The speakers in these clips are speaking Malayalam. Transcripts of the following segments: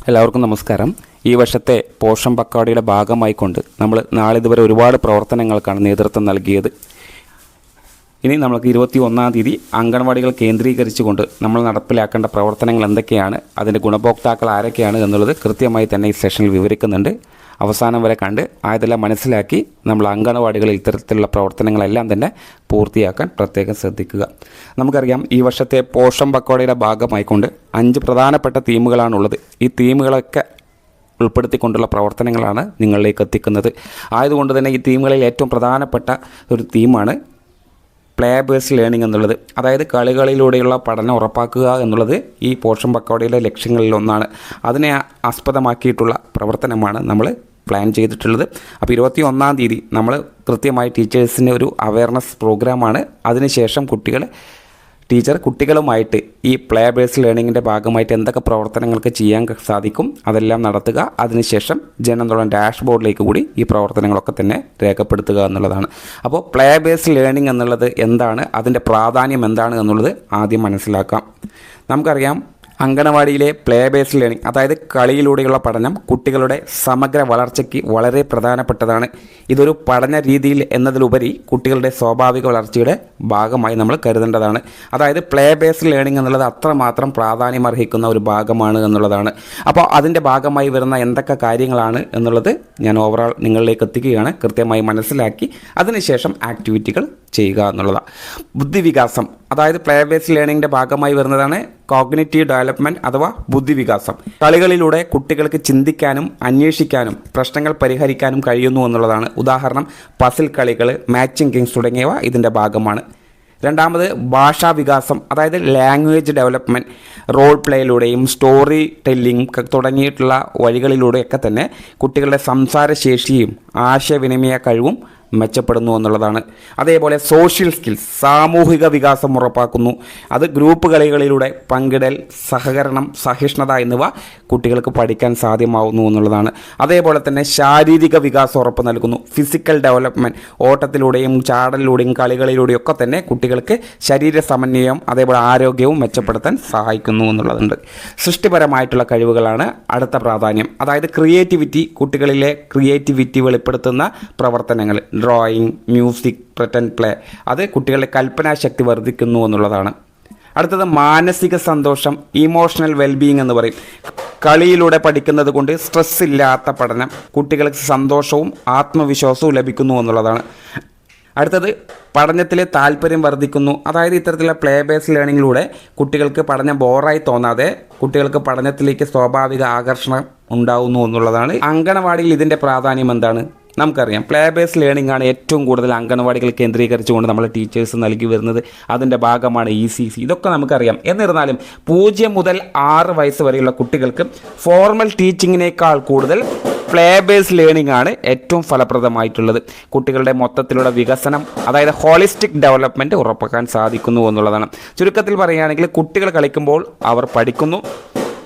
എല്ലാവർക്കും നമസ്കാരം. ഈ വർഷത്തെ പോഷൻ പക്വാടയുടെ ഭാഗമായിക്കൊണ്ട് നമ്മൾ നാളിതുവരെ ഒരുപാട് പ്രവർത്തനങ്ങൾക്കാണ് നേതൃത്വം നൽകിയത്. ഇനി നമുക്ക് 21-ാം തീയതി അംഗൻവാടികൾ കേന്ദ്രീകരിച്ചുകൊണ്ട് നമ്മൾ നടപ്പിലാക്കേണ്ട പ്രവർത്തനങ്ങൾ എന്തൊക്കെയാണ്, അതിൻ്റെ ഗുണഭോക്താക്കൾ ആരൊക്കെയാണ് എന്നുള്ളത് കൃത്യമായി തന്നെ ഈ സെഷനിൽ വിവരിക്കുന്നുണ്ട്. അവസാനം വരെ കണ്ട് അതെല്ലാം മനസ്സിലാക്കി നമ്മൾ അംഗൻവാടികളിൽ ഇത്തരത്തിലുള്ള പ്രവർത്തനങ്ങളെല്ലാം തന്നെ പൂർത്തിയാക്കാൻ പ്രത്യേകം ശ്രദ്ധിക്കുക. നമുക്കറിയാം, ഈ വർഷത്തെ പോഷൻ പക്വാടയുടെ ഭാഗമായിക്കൊണ്ട് 5 പ്രധാനപ്പെട്ട തീമുകളാണുള്ളത്. ഈ തീമുകളൊക്കെ ഉൾപ്പെടുത്തിക്കൊണ്ടുള്ള പ്രവർത്തനങ്ങളാണ് നിങ്ങളിലേക്ക് എത്തിക്കുന്നത്. ആയതുകൊണ്ട് തന്നെ ഈ തീമുകളിൽ ഏറ്റവും പ്രധാനപ്പെട്ട ഒരു തീമാണ് പ്ലേ ബേസ്ഡ് ലേണിംഗ് എന്നുള്ളത്. അതായത് കളികളിലൂടെയുള്ള പഠനം ഉറപ്പാക്കുക എന്നുള്ളത് ഈ പോഷൻ പക്വാടയുടെ ലക്ഷ്യങ്ങളിലൊന്നാണ്. അതിനെ ആസ്പദമാക്കിയിട്ടുള്ള പ്രവർത്തനമാണ് നമ്മൾ പ്ലാൻ ചെയ്തിട്ടുള്ളത്. അപ്പോൾ 21-ാം തീയതി നമ്മൾ കൃത്യമായി ടീച്ചേഴ്സിന് ഒരു അവയർനെസ് പ്രോഗ്രാമാണ്. അതിനുശേഷം ടീച്ചർ കുട്ടികളുമായിട്ട് ഈ പ്ലേ ബേസ്ഡ് ലേണിങ്ങിൻ്റെ ഭാഗമായിട്ട് എന്തൊക്കെ പ്രവർത്തനങ്ങൾക്ക് ചെയ്യാൻ സാധിക്കും അതെല്ലാം നടത്തുക. അതിനുശേഷം ജനനന്തോളം ഡാഷ്ബോർഡിലേക്ക് കൂടി ഈ പ്രവർത്തനങ്ങളൊക്കെ തന്നെ രേഖപ്പെടുത്തുക എന്നുള്ളതാണ്. അപ്പോൾ പ്ലേ ബേസ്ഡ് ലേണിംഗ് എന്നുള്ളത് എന്താണ്, അതിൻ്റെ പ്രാധാന്യം എന്താണ് എന്നുള്ളത് ആദ്യം മനസ്സിലാക്കാം. നമുക്കറിയാം, അംഗനവാടിയിലെ പ്ലേ ബേസ്ഡ് ലേണിംഗ്, അതായത് കളിയിലൂടെയുള്ള പഠനം കുട്ടികളുടെ സമഗ്ര വളർച്ചയ്ക്ക് വളരെ പ്രധാനപ്പെട്ടതാണ്. ഇതൊരു പഠന രീതിയിൽ എന്നതിലുപരി കുട്ടികളുടെ സ്വാഭാവിക വളർച്ചയുടെ ഭാഗമായി നമ്മൾ കരുതേണ്ടതാണ്. അതായത് പ്ലേ ബേസ്ഡ് ലേണിംഗ് എന്നുള്ളത് അത്രമാത്രം പ്രാധാന്യം അർഹിക്കുന്ന ഒരു ഭാഗമാണ് എന്നുള്ളതാണ്. അപ്പോൾ അതിൻ്റെ ഭാഗമായി വരുന്ന എന്തൊക്കെ കാര്യങ്ങളാണ് എന്നുള്ളത് ഞാൻ ഓവറോൾ നിങ്ങളിലേക്ക് എത്തിക്കുകയാണ്. കൃത്യമായി മനസ്സിലാക്കി അതിനുശേഷം ആക്ടിവിറ്റികൾ ചെയ്യുക എന്നുള്ളതാണ്. ബുദ്ധിവികാസം, അതായത് പ്ലേ ബേസ്ഡ് ലേണിങ്ങിൻ്റെ ഭാഗമായി വരുന്നതാണ് കോഗ്നിറ്റീവ് ഡെവലപ്മെൻറ്റ് അഥവാ ബുദ്ധിവികാസം. കളികളിലൂടെ കുട്ടികൾക്ക് ചിന്തിക്കാനും അന്വേഷിക്കാനും പ്രശ്നങ്ങൾ പരിഹരിക്കാനും കഴിയുന്നു എന്നുള്ളതാണ്. ഉദാഹരണം, പസിൽ കളികൾ, മാച്ചിങ് ഗെയിംസ് തുടങ്ങിയവ ഇതിൻ്റെ ഭാഗമാണ്. രണ്ടാമത് ഭാഷാ വികാസം, അതായത് ലാംഗ്വേജ് ഡെവലപ്മെൻറ്റ്. റോൾ പ്ലേയിലൂടെയും സ്റ്റോറി ടെല്ലിംഗ് തുടങ്ങിയിട്ടുള്ള വഴികളിലൂടെയൊക്കെ തന്നെ കുട്ടികളുടെ സംസാരശേഷിയും ആശയവിനിമയ കഴിവും മെച്ചപ്പെടുന്നു എന്നുള്ളതാണ്. അതേപോലെ സോഷ്യൽ സ്കിൽസ്, സാമൂഹിക വികാസം ഉറപ്പാക്കുന്നു. അത് ഗ്രൂപ്പ് കളികളിലൂടെ പങ്കിടൽ, സഹകരണം, സഹിഷ്ണുത എന്നിവ കുട്ടികൾക്ക് പഠിക്കാൻ സാധ്യമാവുന്നു എന്നുള്ളതാണ്. അതേപോലെ തന്നെ ശാരീരിക വികാസം ഉറപ്പ് നൽകുന്നു. ഫിസിക്കൽ ഡെവലപ്മെൻറ്റ്, ഓട്ടത്തിലൂടെയും ചാടലിലൂടെയും കളികളിലൂടെയും ഒക്കെ തന്നെ കുട്ടികൾക്ക് ശരീര സമന്വയം അതേപോലെ ആരോഗ്യവും മെച്ചപ്പെടുത്താൻ സഹായിക്കുന്നു എന്നുള്ളതുണ്ട്. സൃഷ്ടിപരമായിട്ടുള്ള കഴിവുകളാണ് അടുത്ത പ്രാധാന്യം. അതായത് ക്രിയേറ്റിവിറ്റി, കുട്ടികളിലെ ക്രിയേറ്റിവിറ്റി വെളിപ്പെടുത്തുന്ന പ്രവർത്തനങ്ങൾ, ഡ്രോയിങ്, മ്യൂസിക്, പ്രിറ്റൻഡ് പ്ലേ, അത് കുട്ടികളുടെ കൽപ്പനാശക്തി വർദ്ധിക്കുന്നു എന്നുള്ളതാണ്. അടുത്തത് മാനസിക സന്തോഷം, ഇമോഷണൽ വെൽബീയിങ് എന്ന് പറയും. കളിയിലൂടെ പഠിക്കുന്നത് കൊണ്ട് സ്ട്രെസ് ഇല്ലാത്ത പഠനം, കുട്ടികൾക്ക് സന്തോഷവും ആത്മവിശ്വാസവും ലഭിക്കുന്നു എന്നുള്ളതാണ്. അടുത്തത് പഠനത്തിലെ താല്പര്യം വർദ്ധിക്കുന്നു. അതായത് ഇത്തരത്തിലുള്ള പ്ലേ ബേസ്ഡ് ലേണിങ്ങിലൂടെ കുട്ടികൾക്ക് പഠനം ബോറായി തോന്നാതെ കുട്ടികൾക്ക് പഠനത്തിലേക്ക് സ്വാഭാവിക ആകർഷണം ഉണ്ടാവുന്നു എന്നുള്ളതാണ്. അംഗനവാടിയിൽ ഇതിൻ്റെ പ്രാധാന്യം എന്താണ്? നമുക്കറിയാം, പ്ലേ ബേസ്ഡ് ലേണിംഗ് ആണ് ഏറ്റവും കൂടുതൽ അംഗനവാടികൾ കേന്ദ്രീകരിച്ചുകൊണ്ട് നമ്മൾ ടീച്ചേഴ്സ് നൽകി വരുന്നത്. അതിൻ്റെ ഭാഗമാണ് ECC. ഇതൊക്കെ നമുക്കറിയാം. എന്നിരുന്നാലും 0 മുതൽ 6 വയസ്സ് വരെയുള്ള കുട്ടികൾക്ക് ഫോർമൽ ടീച്ചിങ്ങിനേക്കാൾ കൂടുതൽ പ്ലേ ബേസ്ഡ് ലേണിംഗ് ആണ് ഏറ്റവും ഫലപ്രദമായിട്ടുള്ളത്. കുട്ടികളുടെ മൊത്തത്തിലുള്ള വികസനം, അതായത് ഹോളിസ്റ്റിക് ഡെവലപ്മെൻറ്റ് ഉറപ്പാക്കാൻ സാധിക്കുന്നു എന്നുള്ളതാണ്. ചുരുക്കത്തിൽ പറയുകയാണെങ്കിൽ കുട്ടികൾ കളിക്കുമ്പോൾ അവർ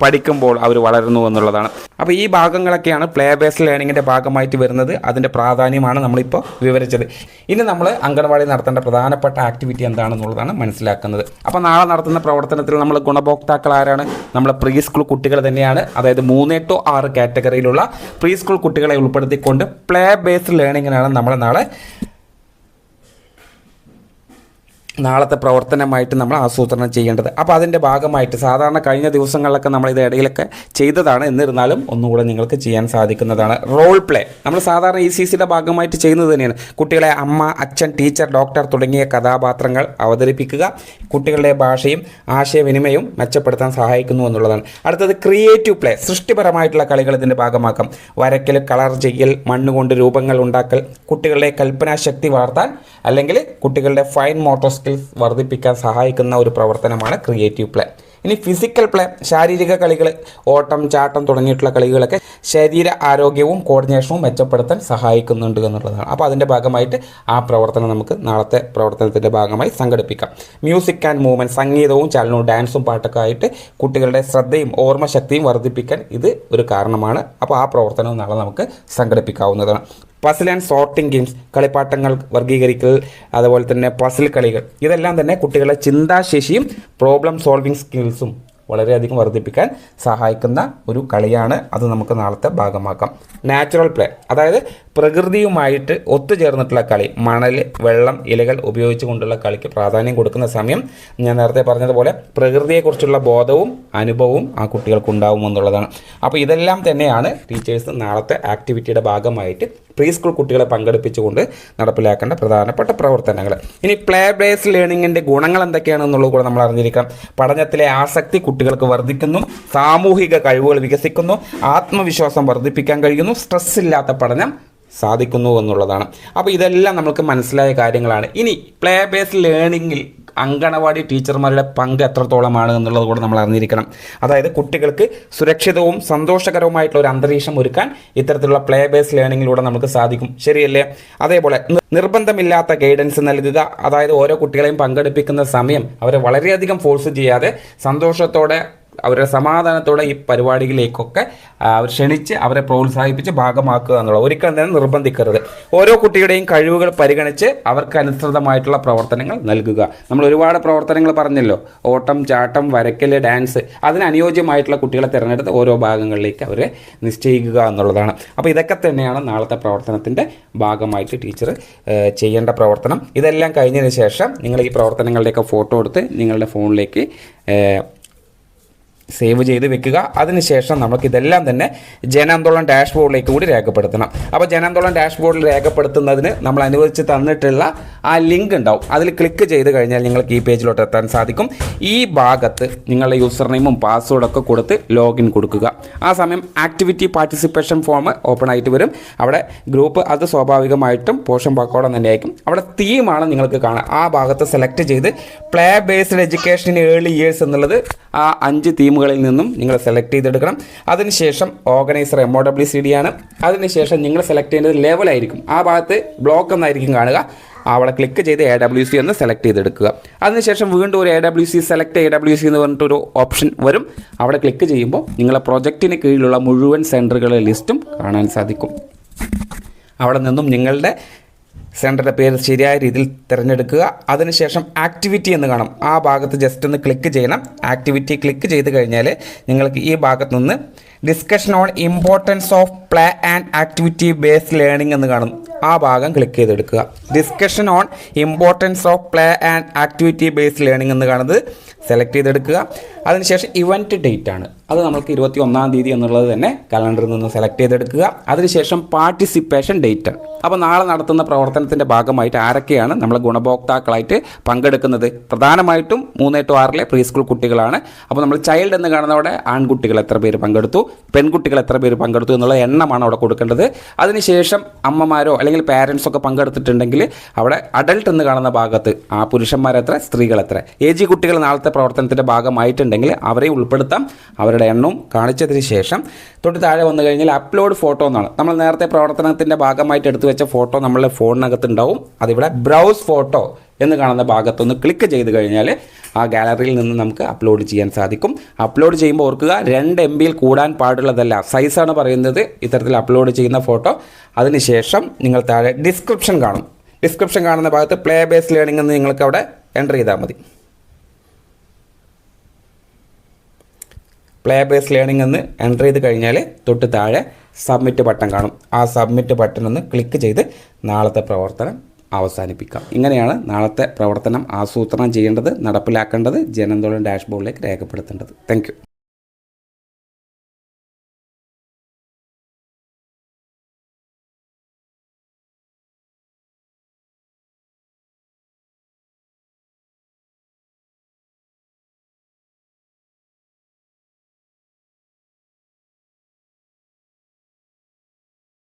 പഠിക്കുമ്പോൾ അവർ വളരുന്നു എന്നുള്ളതാണ്. അപ്പോൾ ഈ ഭാഗങ്ങളൊക്കെയാണ് പ്ലേ ബേസ്ഡ് ലേണിങ്ങിൻ്റെ ഭാഗമായിട്ട് വരുന്നത്. അതിൻ്റെ പ്രാധാന്യമാണ് നമ്മളിപ്പോൾ വിവരിച്ചത്. ഇനി നമ്മൾ അംഗൻവാടി നടത്തേണ്ട പ്രധാനപ്പെട്ട ആക്ടിവിറ്റി എന്താണെന്നുള്ളതാണ് മനസ്സിലാക്കുന്നത്. അപ്പോൾ നാളെ നടത്തുന്ന പ്രവർത്തനത്തിൽ നമ്മൾ ഗുണഭോക്താക്കൾ ആരാണ്? നമ്മൾ പ്രീ സ്കൂൾ കുട്ടികൾ തന്നെയാണ്. അതായത് 3 to 6 കാറ്റഗറിയിലുള്ള പ്രീ സ്കൂൾ കുട്ടികളെ ഉൾപ്പെടുത്തിക്കൊണ്ട് പ്ലേ ബേസ്ഡ് ലേണിങ്ങിനാണ് നമ്മൾ നാളത്തെ പ്രവർത്തനമായിട്ട് നമ്മൾ ആസൂത്രണം ചെയ്യേണ്ടത്. അപ്പോൾ അതിൻ്റെ ഭാഗമായിട്ട് സാധാരണ കഴിഞ്ഞ ദിവസങ്ങളിലൊക്കെ നമ്മൾ ഇത് ഇടയിലൊക്കെ ചെയ്തതാണ്. എന്നിരുന്നാലും ഒന്നുകൂടെ നിങ്ങൾക്ക് ചെയ്യാൻ സാധിക്കുന്നതാണ്. റോൾ പ്ലേ നമ്മൾ സാധാരണ ECCയുടെ ഭാഗമായിട്ട് ചെയ്യുന്നത് തന്നെയാണ്. കുട്ടികളെ അമ്മ, അച്ഛൻ, ടീച്ചർ, ഡോക്ടർ തുടങ്ങിയ കഥാപാത്രങ്ങൾ അവതരിപ്പിക്കുക. കുട്ടികളുടെ ഭാഷയും ആശയവിനിമയവും മെച്ചപ്പെടുത്താൻ സഹായിക്കുന്നു എന്നുള്ളതാണ്. അടുത്തത് ക്രിയേറ്റീവ് പ്ലേ, സൃഷ്ടിപരമായിട്ടുള്ള കളികൾ ഇതിൻ്റെ ഭാഗമാക്കാം. വരയ്ക്കൽ, കളർ ചെയ്യൽ, മണ്ണുകൊണ്ട് രൂപങ്ങൾ ഉണ്ടാക്കൽ കുട്ടികളുടെ കൽപ്പനാശക്തി വളർത്താൻ അല്ലെങ്കിൽ കുട്ടികളുടെ ഫൈൻ മോട്ടോർ സ്കിൽസ് വർദ്ധിപ്പിക്കാൻ സഹായിക്കുന്ന ഒരു പ്രവർത്തനമാണ് ക്രിയേറ്റീവ് പ്ലേ. ഇനി ഫിസിക്കൽ പ്ലേ, ശാരീരിക കളികൾ, ഓട്ടം, ചാട്ടം തുടങ്ങിയിട്ടുള്ള കളികളൊക്കെ ശരീര ആരോഗ്യവും കോർഡിനേഷനും മെച്ചപ്പെടുത്താൻ സഹായിക്കുന്നുണ്ട് എന്നുള്ളതാണ്. അപ്പോൾ അതിൻ്റെ ഭാഗമായിട്ട് ആ പ്രവർത്തനം നമുക്ക് നാളത്തെ പ്രവർത്തനത്തിൻ്റെ ഭാഗമായി സംഘടിപ്പിക്കാം. മ്യൂസിക് ആൻഡ് മൂവ്മെൻറ്റ്, സംഗീതവും ചലനവും ഡാൻസും പാട്ടൊക്കെ ആയിട്ട് കുട്ടികളുടെ ശ്രദ്ധയും ഓർമ്മശക്തിയും വർദ്ധിപ്പിക്കാൻ ഇത് ഒരു കാരണമാണ്. അപ്പോൾ ആ പ്രവർത്തനവും നാളെ നമുക്ക് സംഘടിപ്പിക്കാവുന്നതാണ്. പസിൽ ആൻഡ് സോർട്ടിംഗ് ഗെയിംസ്, കളിപ്പാട്ടങ്ങൾ വർഗീകരിക്കൽ, അതുപോലെ തന്നെ പസിൽ കളികൾ, ഇതെല്ലാം തന്നെ കുട്ടികളുടെ ചിന്താശേഷിയും പ്രോബ്ലം സോൾവിങ് സ്കിൽസും വളരെയധികം വർദ്ധിപ്പിക്കാൻ സഹായിക്കുന്ന ഒരു കളിയാണ്. അത് നമുക്ക് നാളത്തെ ഭാഗമാക്കാം. നാച്ചുറൽ പ്ലേ, അതായത് പ്രകൃതിയുമായിട്ട് ഒത്തുചേർന്നിട്ടുള്ള കളി, മണൽ, വെള്ളം, ഇലകൾ ഉപയോഗിച്ച് കൊണ്ടുള്ള കളിക്ക് പ്രാധാന്യം കൊടുക്കുന്ന സമയം ഞാൻ നേരത്തെ പറഞ്ഞതുപോലെ പ്രകൃതിയെക്കുറിച്ചുള്ള ബോധവും അനുഭവവും ആ കുട്ടികൾക്ക് ഉണ്ടാവുമെന്നുള്ളതാണ്. അപ്പോൾ ഇതെല്ലാം തന്നെയാണ് ടീച്ചേഴ്സ് നാളത്തെ ആക്ടിവിറ്റിയുടെ ഭാഗമായിട്ട് പ്രീ സ്കൂൾ കുട്ടികളെ പങ്കെടുപ്പിച്ചുകൊണ്ട് നടപ്പിലാക്കേണ്ട പ്രധാനപ്പെട്ട പ്രവർത്തനങ്ങൾ. ഇനി പ്ലേ ബേസ്ഡ് ലേണിങ്ങിൻ്റെ ഗുണങ്ങൾ എന്തൊക്കെയാണെന്നുള്ളത് കൂടെ നമ്മൾ അറിഞ്ഞിരിക്കണം. പഠനത്തിലെ ആസക്തി കുട്ടികൾക്ക് വർദ്ധിക്കുന്നു, സാമൂഹിക കഴിവുകൾ വികസിക്കുന്നു, ആത്മവിശ്വാസം വർദ്ധിപ്പിക്കാൻ കഴിയുന്നു, സ്ട്രെസ് ഇല്ലാത്ത പഠനം സാധിക്കുന്നു എന്നുള്ളതാണ്. അപ്പോൾ ഇതെല്ലാം നമുക്ക് മനസ്സിലായ കാര്യങ്ങളാണ്. ഇനി പ്ലേ ബേസ്ഡ് ലേണിങ്ങിൽ അങ്കണവാടി ടീച്ചർമാരുടെ പങ്ക് എത്രത്തോളമാണ് എന്നുള്ളത് കൂടെ നമ്മൾ അറിഞ്ഞിരിക്കണം. അതായത് കുട്ടികൾക്ക് സുരക്ഷിതവും സന്തോഷകരവുമായിട്ടുള്ള ഒരു അന്തരീക്ഷം ഒരുക്കാൻ ഇത്തരത്തിലുള്ള പ്ലേ ബേസ്ഡ് ലേണിങ്ങിലൂടെ നമുക്ക് സാധിക്കും. ശരിയല്ലേ? അതേപോലെ നിർബന്ധമില്ലാത്ത ഗൈഡൻസ് നൽകുക, അതായത് ഓരോ കുട്ടികളെയും പങ്കെടുപ്പിക്കുന്ന സമയം അവരെ വളരെയധികം ഫോഴ്സ് ചെയ്യാതെ സന്തോഷത്തോടെ അവരുടെ സമാധാനത്തോടെ ഈ പരിപാടികളിലേക്കൊക്കെ അവർ ക്ഷണിച്ച് അവരെ പ്രോത്സാഹിപ്പിച്ച് ഭാഗമാക്കുക എന്നുള്ളത്. ഒരിക്കലും തന്നെ നിർബന്ധിക്കരുത്. ഓരോ കുട്ടിയുടെയും കഴിവുകൾ പരിഗണിച്ച് അവർക്ക് അനുസൃതമായിട്ടുള്ള പ്രവർത്തനങ്ങൾ നൽകുക. നമ്മൾ ഒരുപാട് പ്രവർത്തനങ്ങൾ പറഞ്ഞല്ലോ, ഓട്ടം, ചാട്ടം, വരയ്ക്കൽ, ഡാൻസ്. അതിന് അനുയോജ്യമായിട്ടുള്ള കുട്ടികളെ തിരഞ്ഞെടുത്ത് ഓരോ ഭാഗങ്ങളിലേക്ക് അവരെ നിശ്ചയിക്കുക എന്നുള്ളതാണ്. അപ്പോൾ ഇതൊക്കെ തന്നെയാണ് നാളത്തെ പ്രവർത്തനത്തിൻ്റെ ഭാഗമായിട്ട് ടീച്ചർ ചെയ്യേണ്ട പ്രവർത്തനം. ഇതെല്ലാം കഴിഞ്ഞതിന് ശേഷം നിങ്ങൾ ഈ പ്രവർത്തനങ്ങളുടെയൊക്കെ ഫോട്ടോ എടുത്ത് നിങ്ങളുടെ ഫോണിലേക്ക് സേവ് ചെയ്ത് വെക്കുക. അതിനുശേഷം നമുക്കിതെല്ലാം തന്നെ ജനാന്തോളൻ ഡാഷ്ബോർഡിലേക്ക് കൂടി രേഖപ്പെടുത്തണം. അപ്പോൾ ജനാന്തോളൻ ഡാഷ്ബോർഡിൽ രേഖപ്പെടുത്തുന്നതിന് നമ്മൾ അനുവദിച്ച് തന്നിട്ടുള്ള ആ ലിങ്ക് ഉണ്ടാവും. അതിൽ ക്ലിക്ക് ചെയ്ത് കഴിഞ്ഞാൽ നിങ്ങൾക്ക് ഈ പേജിലോട്ട് എത്താൻ സാധിക്കും. ഈ ഭാഗത്ത് നിങ്ങളുടെ യൂസർ നെയിമും പാസ്വേഡൊക്കെ കൊടുത്ത് ലോഗിൻ കൊടുക്കുക. ആ സമയം ആക്ടിവിറ്റി പാർട്ടിസിപ്പേഷൻ ഫോം ഓപ്പൺ ആയിട്ട് വരും. അവിടെ ഗ്രൂപ്പ്, അത് സ്വാഭാവികമായിട്ടും പോഷൻ പക്കോടം തന്നെയായിരിക്കും. അവിടെ തീമാണ് നിങ്ങൾക്ക് കാണാം. ആ ഭാഗത്ത് സെലക്ട് ചെയ്ത് play based education early years എന്നുള്ളത് ആ 5 തീമുകളിൽ നിന്നും നിങ്ങൾ സെലക്ട് ചെയ്തെടുക്കണം. അതിനുശേഷം ഓർഗനൈസർ MOWCD ആണ്. അതിനുശേഷം നിങ്ങൾ സെലക്ട് ചെയ്യേണ്ടത് ലെവലായിരിക്കും. ആ ഭാഗത്ത് ബ്ലോക്ക് എന്നായിരിക്കും കാണുക. അവിടെ ക്ലിക്ക് ചെയ്ത് AWC എന്ന് സെലക്ട് ചെയ്തെടുക്കുക. അതിനുശേഷം വീണ്ടും ഒരു AWC സെലക്ട് AWC എന്ന് പറഞ്ഞിട്ടൊരു ഓപ്ഷൻ വരും. അവിടെ ക്ലിക്ക് ചെയ്യുമ്പോൾ നിങ്ങളെ പ്രൊജക്റ്റിന് കീഴിലുള്ള മുഴുവൻ സെൻറ്ററുകളുടെ ലിസ്റ്റും കാണാൻ സാധിക്കും. അവിടെ നിന്നും നിങ്ങളുടെ സെൻറ്ററിൻ്റെ പേര് ശരിയായ രീതിയിൽ തിരഞ്ഞെടുക്കുക. അതിനുശേഷം ആക്ടിവിറ്റി എന്ന് കാണും. ആ ഭാഗത്ത് ജസ്റ്റ് ഒന്ന് ക്ലിക്ക് ചെയ്യണം. ആക്ടിവിറ്റി ക്ലിക്ക് ചെയ്ത് കഴിഞ്ഞാൽ നിങ്ങൾക്ക് ഈ ഭാഗത്ത് നിന്ന് discussion on importance of play and activity based learning എന്ന് കാണും. ആ ഭാഗം ക്ലിക്ക് ചെയ്തെടുക്കുക. Discussion on importance of play and activity based learning എന്ന് കാണുന്നത് സെലക്ട് ചെയ്തെടുക്കുക. അതിനുശേഷം ഇവൻറ്റ് ഡേറ്റ് ആണ്. അത് നമുക്ക് 21-ാം തീയതി എന്നുള്ളത് തന്നെ കലണ്ടറിൽ നിന്ന് സെലക്ട് ചെയ്തെടുക്കുക. അതിനുശേഷം പാർട്ടിസിപ്പേഷൻ ഡേറ്റ്. അപ്പോൾ നാളെ നടത്തുന്ന പ്രവർത്തനത്തിൻ്റെ ഭാഗമായിട്ട് ആരൊക്കെയാണ് നമ്മൾ ഗുണഭോക്താക്കളായിട്ട് പങ്കെടുക്കുന്നത്? പ്രധാനമായിട്ടും 3 to 6 പ്രീ സ്കൂൾ കുട്ടികളാണ്. അപ്പോൾ നമ്മൾ ചൈൽഡ് എന്ന് കാണുന്നവിടെ ആൺകുട്ടികൾ എത്ര പേര് പങ്കെടുത്തു, പെൺകുട്ടികൾ എത്ര പേര് പങ്കെടുത്തു എന്നുള്ള എണ്ണമാണ് അവിടെ കൊടുക്കേണ്ടത്. അതിനുശേഷം അമ്മമാരോ അല്ലെങ്കിൽ പാരൻസോ ഒക്കെ പങ്കെടുത്തിട്ടുണ്ടെങ്കിൽ അവിടെ അഡൽട്ട് എന്ന് കാണുന്ന ഭാഗത്ത് ആ പുരുഷന്മാരെത്ര, സ്ത്രീകളെത്ര, AG കുട്ടികൾ നാളത്തെ പ്രവർത്തനത്തിൻ്റെ ഭാഗമായിട്ടുണ്ടെങ്കിൽ അവരെ ഉൾപ്പെടുത്താം. അവരുടെ എണ്ണവും കാണിച്ചതിന് ശേഷം തൊട്ട് താഴെ വന്നു കഴിഞ്ഞാൽ അപ്ലോഡ് ഫോട്ടോ എന്നാണ്. നമ്മൾ നേരത്തെ പ്രവർത്തനത്തിൻ്റെ ഭാഗമായിട്ട് എടുത്തു വെച്ച ഫോട്ടോ നമ്മളുടെ ഫോണിനകത്ത് ഉണ്ടാവും. അതിവിടെ ബ്രൗസ് ഫോട്ടോ എന്ന് കാണുന്ന ഭാഗത്തൊന്ന് ക്ലിക്ക് ചെയ്ത് കഴിഞ്ഞാൽ ആ ഗാലറിയിൽ നിന്ന് നമുക്ക് അപ്ലോഡ് ചെയ്യാൻ സാധിക്കും. അപ്ലോഡ് ചെയ്യുമ്പോൾ ഓർക്കുക, 2 MB കൂടാൻ പാടുള്ളതല്ല, സൈസാണ് പറയുന്നത് ഇത്തരത്തിൽ അപ്ലോഡ് ചെയ്യുന്ന ഫോട്ടോ. അതിനുശേഷം നിങ്ങൾ താഴെ ഡിസ്ക്രിപ്ഷൻ കാണും. ഡിസ്ക്രിപ്ഷൻ കാണുന്ന ഭാഗത്ത് പ്ലേ ബേസ്ഡ് ലേണിംഗ് എന്ന് നിങ്ങൾക്ക് അവിടെ എൻ്റർ ചെയ്താൽ മതി. പ്ലേ ബേസ്ഡ് ലേണിംഗ് എന്ന് എൻ്റർ ചെയ്ത് കഴിഞ്ഞാൽ തൊട്ട് താഴെ സബ്മിറ്റ് ബട്ടൺ കാണും. ആ സബ്മിറ്റ് ബട്ടൺ ഒന്ന് ക്ലിക്ക് ചെയ്ത് നാളത്തെ പ്രവർത്തനം അവസാനിപ്പിക്കാം. ഇങ്ങനെയാണ് നാളത്തെ പ്രവർത്തനം ആസൂത്രണം ചെയ്യേണ്ടത്, നടപ്പിലാക്കേണ്ടത്, ജനാന്തോളൻ ഡാഷ്ബോർഡിലേക്ക് രേഖപ്പെടുത്തേണ്ടത്. Thank you.